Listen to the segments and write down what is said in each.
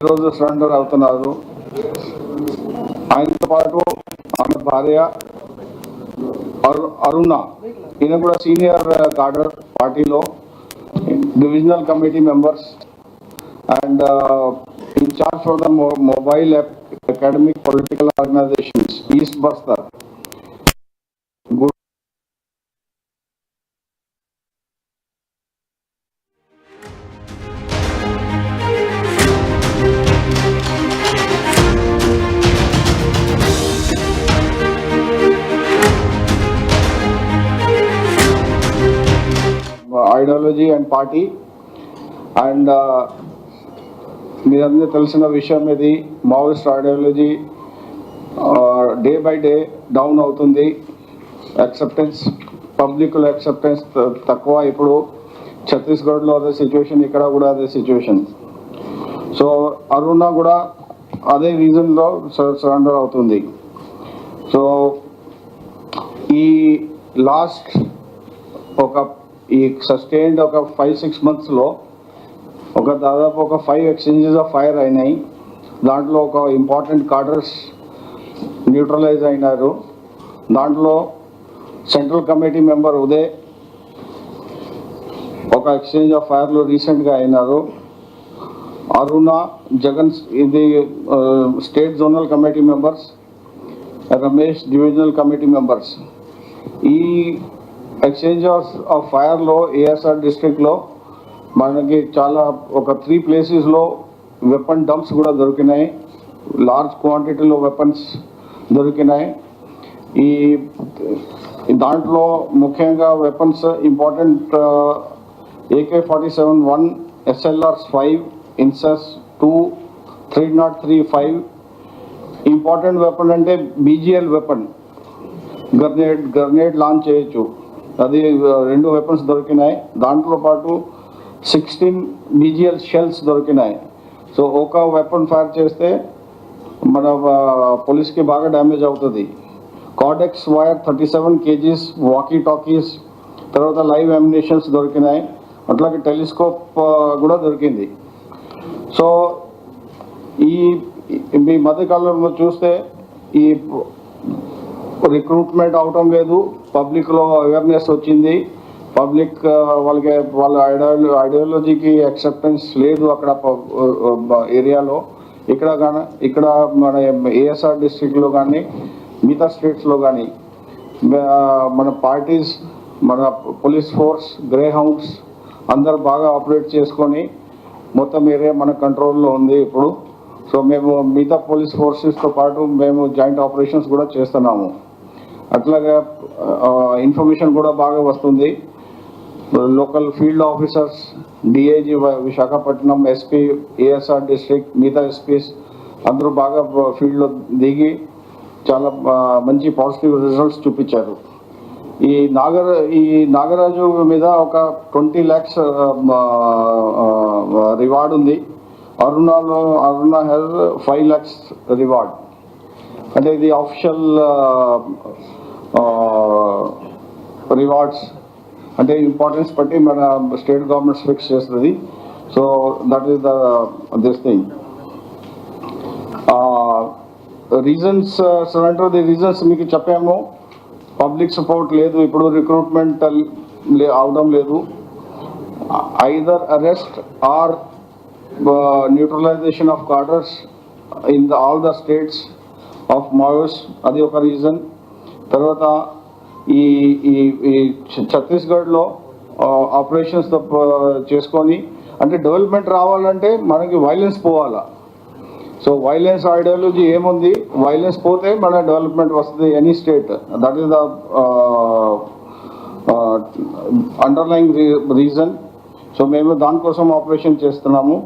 ఈరోజు సరెండర్ అవుతున్నారు. ఆయనతో పాటు ఆమె భార్య అరుణ, ఈయన కూడా సీనియర్ కార్డర్ పార్టీలో, divisional committee members and in charge for the mobile academic political organisations East Bastar. Ideology and party and మీరందరూ తెలిసిన విషయం ఇది. Maoist ideology day by day down అవుతుంది. యాక్సెప్టెన్స్, పబ్లిక్లో యాక్సెప్టెన్స్ తక్కువ. ఇప్పుడు ఛత్తీస్గఢ్లో అదే సిచ్యువేషన్, ఇక్కడ కూడా అదే సిచ్యువేషన్. సో అరుణ కూడా అదే రీజన్లో సరెండర్ అవుతుంది. సో ఈ లాస్ట్ ఈ సస్టైన్డ్ ఒక 5-6 monthsలో దాదాపు 5 exchanges ఆఫ్ ఫైర్ అయినాయి. దాంట్లో ఒక ఇంపార్టెంట్ కార్డర్స్ న్యూట్రలైజ్ అయినారు. దాంట్లో సెంట్రల్ కమిటీ మెంబర్ ఉదయ్ ఒక ఎక్స్చేంజ్ ఆఫ్ ఫైర్లో రీసెంట్గా అయినారు. అరుణ, జగన్ ఇది state zonal committee members, Ramesh divisional committee members. ఈ ఎక్స్చేంజ్ ఆఫ్ ఫైర్లో ఏఎస్ఆర్ డిస్ట్రిక్ట్లో మనకి చాలా 3 places వెపన్ డంప్స్ కూడా దొరికినాయి. లార్జ్ క్వాంటిటీలో వెపన్స్ దొరికినాయి. ఈ దాంట్లో ముఖ్యంగా weapons important AK-47-1, SLR-5, INSAS 2, 303-5. Important weapon అంటే BGL వెపన్, గ్రనేడ్ లాంచ్ చేయొచ్చు. అది 2 వెపన్స్ దొరికినాయి. దాంట్లో పాటు 16 BGL షెల్స్ దొరికినాయి. సో ఒక వెపన్ ఫైర్ చేస్తే మన పోలీస్కి బాగా డ్యామేజ్ అవుతుంది. Caudex wire 37 kgs, walkie talkies, తర్వాత లైవ్ అమ్యునిషన్స్ దొరికినాయి. అట్లాగే టెలిస్కోప్ కూడా దొరికింది. సో ఈ మధ్యకాలంలో చూస్తే ఈ రిక్రూట్మెంట్ అవటం లేదు, పబ్లిక్లో అవేర్నెస్ వచ్చింది. పబ్లిక్ వాళ్ళ ఐడియాలజీకి యాక్సెప్టెన్స్ లేదు అక్కడ ఏరియాలో. ఇక్కడ మన ఏఎస్ఆర్ డిస్ట్రిక్ట్లో కానీ మిగతా స్టేట్స్లో కానీ మన పార్టీస్, మన పోలీస్ ఫోర్స్, గ్రే హౌండ్స్ అందరు బాగా ఆపరేట్ చేసుకొని మొత్తం ఏరియా మన కంట్రోల్లో ఉంది ఇప్పుడు. సో మేము మిగతా పోలీస్ ఫోర్సెస్తో పాటు మేము జాయింట్ ఆపరేషన్స్ కూడా చేస్తున్నాము. అట్లాగే ఇన్ఫర్మేషన్ కూడా బాగా వస్తుంది. Local field officers, DIG Visakhapatnam, SP, ASR district, మిగతా ఎస్పీస్ అందరూ బాగా ఫీల్డ్లో దిగి చాలా మంచి పాజిటివ్ రిజల్ట్స్ చూపించారు. ఈ నాగరాజు మీద 20 lakhs రివార్డ్ ఉంది. అరుణ హ్యాస్ 5 lakhs రివార్డ్. అంటే ఇది ఆఫిషియల్ రివార్డ్స్ అంటే ఇంపార్టెన్స్ బట్టి మన స్టేట్ గవర్నమెంట్స్ ఫిక్స్ చేస్తుంది. So that is this thing. Reasons surrender the reasons మీకు చెప్పాము. పబ్లిక్ సపోర్ట్ లేదు, ఇప్పుడు రిక్రూట్మెంట్ అవడం లేదు. Either arrest are neutralisation of కార్డర్స్ in all the states of Maoist, అది ఒక రీజన్. తర్వాత ఈ ఛత్తీస్గఢ్లో ఆపరేషన్స్ చేసుకొని అంటే డెవలప్మెంట్ రావాలంటే మనకి వైలెన్స్ పోవాలా. సో వైలెన్స్ ఐడియాలజీ ఏముంది, వైలెన్స్ పోతే మన డెవలప్మెంట్ వస్తుంది any state. That is the underline reason. So మేము దానికోసం ఆపరేషన్ చేస్తున్నాము.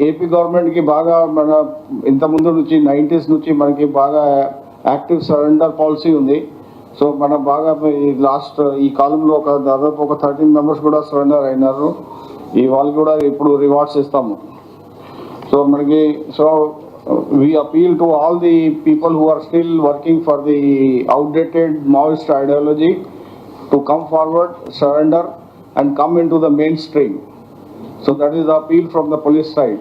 ఏపీ గవర్నమెంట్కి బాగా మన ఇంతకుముందు నుంచి 90s నుంచి మనకి బాగా యాక్టివ్ సరెండర్ పాలసీ ఉంది. సో మన బాగా ఈ కాలంలో దాదాపు 13 members కూడా సరెండర్ అయినారు. వాళ్ళకి కూడా ఇప్పుడు రివార్డ్స్ ఇస్తాము. సో మనకి we appeal to all the people who are still working for the outdated Maoist ideology to come forward, surrender and come into the mainstream. So that is the appeal from the police side.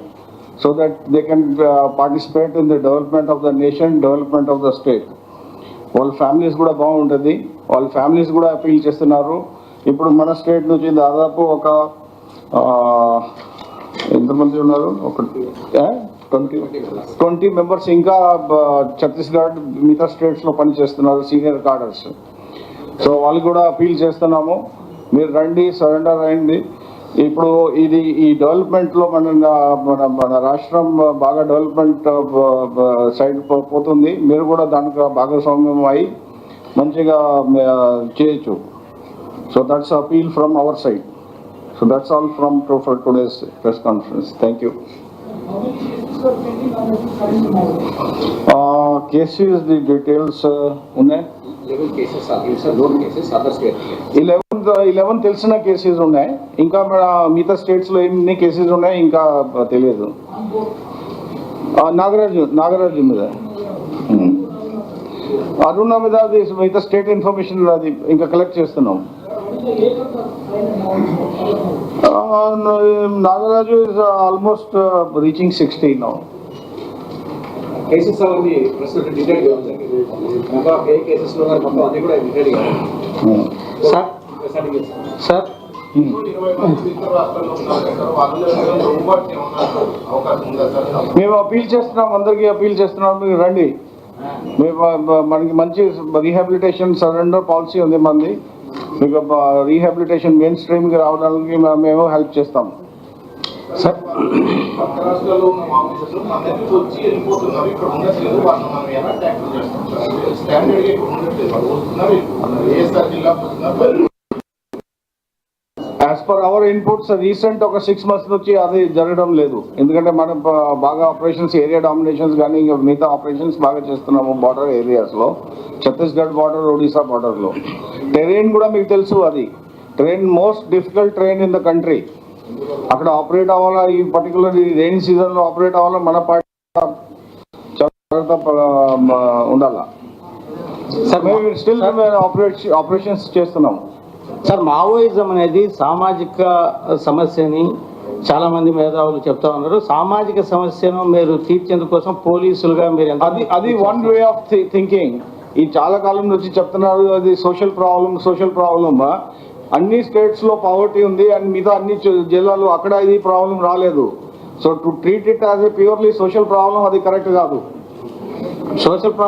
so that they can participate in the development of the nation, development of the state. వాళ్ళ families కూడా బాగుంటుంది, వాళ్ళ families కూడా appeal చేస్తున్నారు. ఇప్పుడు మన state నుంచి దాదాపు ఒక ఎంతమంది ఉన్నారు, ఒక 20 మెంబర్స్ ఇంకా ఛత్తీస్గఢ్ మిగతా స్టేట్స్లో పనిచేస్తున్నారు, సీనియర్ కార్డర్స్. సో వాళ్ళు కూడా అపీల్ చేస్తున్నాము, మీరు రండి, సరెండర్ అయింది. ఇప్పుడు ఇది ఈ డెవలప్మెంట్లో మన రాష్ట్రం బాగా డెవలప్మెంట్ సైడ్ పోతుంది. మీరు కూడా దానికి భాగస్వామ్యం అయి మంచిగా చేయొచ్చు. So that's appeal from our side. So that's all from for today's press conference. Thank you. Cases the details ఉన్నాయి. 11 తెలిసిన కేసెస్ ఉన్నాయి, ఇంకా మిగతా స్టేట్స్లో ఎన్ని కేసెస్ ఉన్నాయి ఇంకా తెలియదు. నాగరాజు మీద, అరుణ మీద మిగతా స్టేట్ ఇన్ఫర్మేషన్ అది ఇంకా కలెక్ట్ చేస్తున్నాం. Nagaraju is almost reaching 60 now. Cases అవన్నీ ప్రస్తుతం డిటైల్ గా ఉంది. ఇంకా ఏ కేసెస్ లో మొత్తం అన్ని కూడా డిటైల్ గా సార్ సార్ మేము అపీల్ చేస్తున్నాం, అందరికీ అపీల్ చేస్తున్నాం, మీరు రండి. మనకి మంచి రీహాబిలిటేషన్ సరెండర్ పాలసీ ఉంది మంది. మీకు రీహాబిలిటేషన్ మెయిన్ స్ట్రీమ్కి రావడానికి మేము హెల్ప్ చేస్తాం. సార్ పక్క రాష్ట్రాల్లో ఉన్న ఆఫీసర్లు మన దగ్గరికి వచ్చి వెళ్ళిపోతున్నారు, ఇక్కడ ఉండట్లేదు, వాళ్ళు మనం ఎలా ట్యాక్ల్ చేస్తాం సార్? స్టాండర్డ్గా ఇక్కడ ఉండట్లేదు, వాళ్ళు వస్తున్నారు, ఏఎస్ఆర్ జిల్లా వస్తున్నారు. As per our inputs recent ఒక 6 months నుంచి అది జరగడం లేదు, ఎందుకంటే మనం బాగా ఆపరేషన్స్, ఏరియా డామినేషన్స్ కానీ ఇంకా మిగతా ఆపరేషన్స్ బాగా చేస్తున్నాము బార్డర్ ఏరియాస్లో, ఛత్తీస్గఢ్ బార్డర్, ఒడిశా బార్డర్లో. టెరైన్ కూడా మీకు తెలుసు, అది train most difficult train in the country. అక్కడ ఆపరేట్ అవ్వాలా, ఈ పర్టికులర్ రైనీ సీజన్లో ఆపరేట్ అవ్వాలా, మన పార్టీ జాగ్రత్త ఉండాలా. మేము స్టిల్ ఆపరేషన్స్ చేస్తున్నాం. సార్ మావోయిజం అనేది సామాజిక సమస్యని చాలా మంది మేధావులు చెప్తా ఉన్నారు. సామాజిక సమస్యను మీరు తీర్చేందుకోసం పోలీసులుగా మీరు అది వన్ వే ఆఫ్ థింకింగ్. ఈ చాలా కాలం నుంచి చెప్తున్నారు అది సోషల్ ప్రాబ్లమ్. అన్ని స్టేట్స్ లో పవర్టీ ఉంది అండ్ మిగతా అన్ని జిల్లాలు అక్కడ ఇది ప్రాబ్లం రాలేదు. So to treat it as a purely social problem అది కరెక్ట్ కాదు. సోషల్